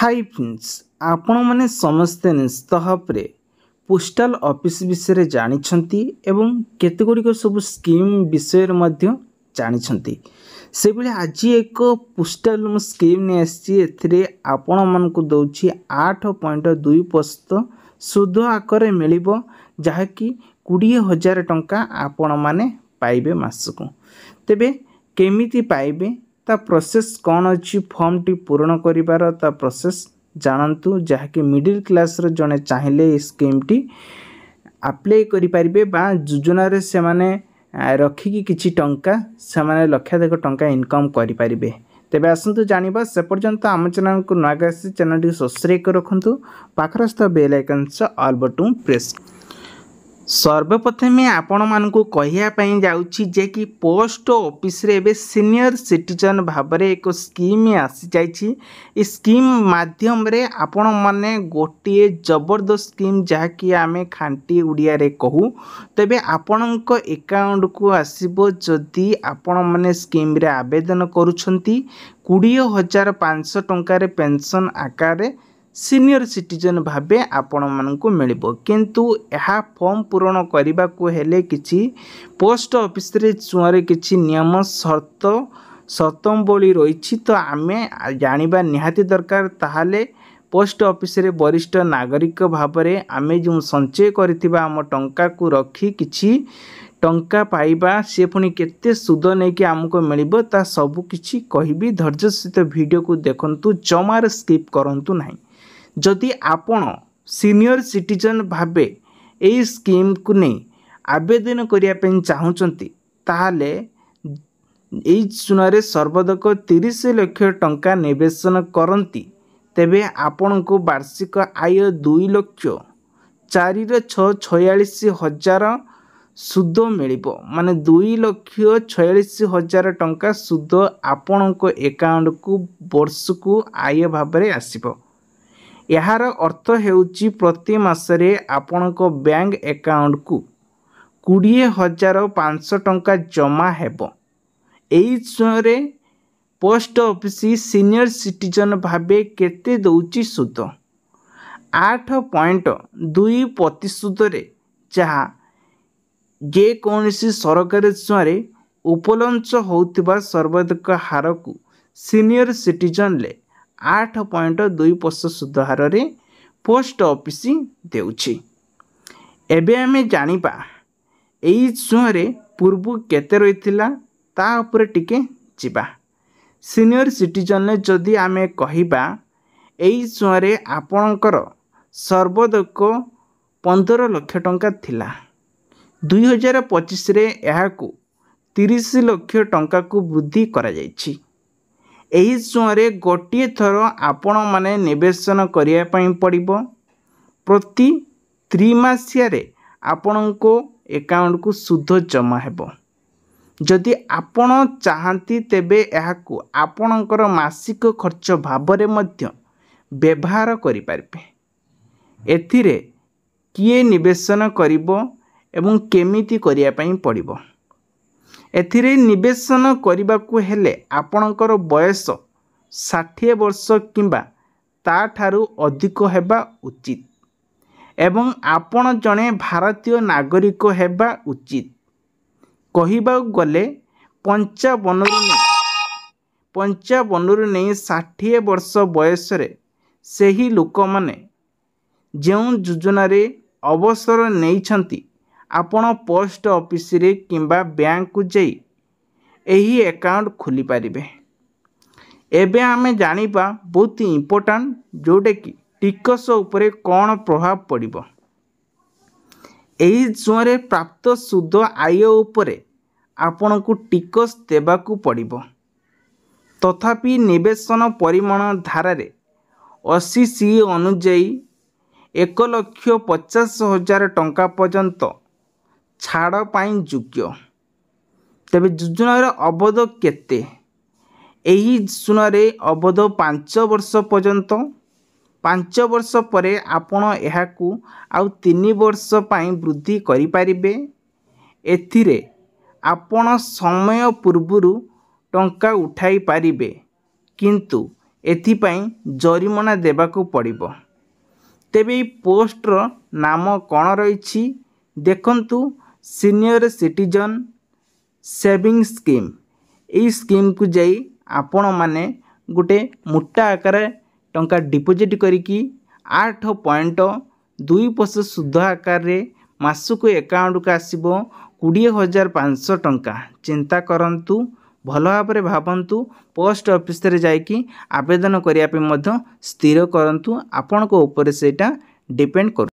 Hi friends आपण माने समस्ते निश्चित भाव पोस्टाल ऑफिस विषय जानिछंती एवं केतेगुड़िक सब स्कीम विषय जानिछंती से बेले आज एक पोस्टाल स्कीम ने आसी आपण मानकु दउछि 8.2% सुध आकर मिलिबो जहाँकि 20,000 टंका आपण माने पाइबे मासकु। तेबे केमिति पाइबे ता प्रोसेस कौन अच्छी फॉर्म टी पूर्ण करिवार ता प्रोसेस जानतु जहाँकि मिडिल क्लास रो जने चाहिए स्कीम टी अप्लाई करि परिबे बा योजना रे से माने रखिकी किछि टंका से माने लक्षाधिक टंका इनकम करि परिबे। तेबे आसंतु जानिबा से पर्यंत आम चैनल को नगासी चैनल टी सब्सक्राइब कर रखंतु पाखरस्थ बेल आइकन से ऑल बटन प्रेस। सर्वप्रथमे आपण मानकु कहिया पई जाउछि जे कि पोस्ट ऑफिस रे एबे सीनियर सिटीजन भाबरे एक स्कीम आसी जाइछि। इ स्कीम माध्यम रे आपण माने गोटिए जबरदस्त स्कीम जहा कि आमे खांटी उड़िया रे कहू तबे आपणक अकाउंट को आसीबो जदी आपण माने स्कीम रे आवेदन करूछंती 20,500 टंका रे पेंशन आकार रे सीनियर सिटीजन भाबे आपण मानकु मिलिबो। किंतु यह फॉर्म पूर्ण करबा को हेले किछि पोस्ट ऑफिस रे चुआरे किछि नियम शर्त बोली रहिछि तो आमे जानिबा निहाती दरकार। ताहाले पोस्ट ऑफिस रे वरिष्ठ नागरिक भाबरे आमे जो संचय करथिबा हम टंका को रखी किछि टंका पाइबा से पुणी केते सुद नै कि हमको मिलिबो ता सब किछि कहिबी। धैर्य सहित वीडियो को देखंतु जमार स्किप करंतु नाही। जदि आपण सीनियर सिटीजन भाबे ए स्कीम को नहीं आवेदन करिया पेन चाहुचंती ताहाले एई सुनारे सर्वाधिक 30 लाख टंका निवेशन करंती तेबे आपण को वार्षिक आय 2,04,646,000 सुद मिलिबो। माने 2,46,000 टंका सुद आपण को अकाउंट को वर्ष को आय भाबरे आसीबो। यार अर्थ हेउची प्रति मासरे आपणक बैंक अकाउंट को 20,500 टंका जमा हेबो। एई समय पोस्ट ऑफिस सीनियर सिटीजन भाबे केते दउची सुद 8.2% रे जहा जे कोनसी सरकारी समय उपलब्ध होउथिबा सर्वाधिक हार को सीनियर सिटीजन ले 8.2% सुध हार रे पोस्ट ऑफिस देउछि। एबे हमें जानिबा एई समय पूर्व केते रहिथिला ता ऊपर टिके जिबा। सीनियर सिटीजन ने जदि आमे कहिबा एई समय आपणकर सर्वाधिक 15 लाख टंका थिला 2025 रे यहा को 30 लाख टंका को वृद्धि करा जायछि। एही समय गोटे थर आपण माने निवेशन करिया पई पड़िबो। प्रति 3 मासिया रे आपणको अकाउंट को सुध जमा हेबो। जदि आपण चाहंती तेबे एहाकू आपणकर मासिक खर्च भाबरे मध्य व्यवहार करि पारबे। एथिरे किए निवेशन करिबो एवं केमिति करिया पई पड़िबो। एथिरे निवेशन करने को हेले आपणकर बयस 60 वर्ष किंबा ता ठारू अधिक हेबा उचित एवं आपण जने भारतीय नागरिक हेबा उचित। कहिबा गले 55 रू नहीं 60 वर्ष बयस रे सेही लोक माने जो योजना रे अवसर नहीं छंती आपण पोस्ट ऑफिस रे किंबा बैंक को जाई एही अकाउंट खोली पारिबे। एबे आमे जानिबा बहुत इम्पोर्टेंट जोटे कि टिकस उपरे कौन प्रभाव पड़िबो। एही समय प्राप्त सुद आय उपरे आपण को टिकस देबाकू पड़िबो। तथापि निवेशन परिमाण धारा रे 80 सी अनुଯାयी 1,50,000 टंका पर्यंत छाड़ पाई योग्य। तेबे योजनार अवध केते एही सुनारे अवध 5 वर्ष पर्यंत 5 वर्ष परे आपण एहाकू आउ 3 वर्ष पाई वृद्धि करि पारिबे। एथिरे आपण समय पूर्वरु टंका उठाई पारिबे किंतु एथिपाई जरिमाना देबाकू पड़िबो। तेबे पोस्टर नाम कौन रही देखंतु सीनियर सिटीजन सेविंग स्कीम। यही स्कीम को जाई आपण माने गोटे मोटा आकार टंका डिपोजिट करिकी 8.2% सुध आकार रे मासको अकाउंट को आसीबो 20,500 टंका। चिंता करंतु भल भाव भावंतु पोस्ट ऑफिस रे जाइकी आवेदन करिया पे मध्य स्थिर करंतु आपण को ऊपर सेटा डिपेंड कर।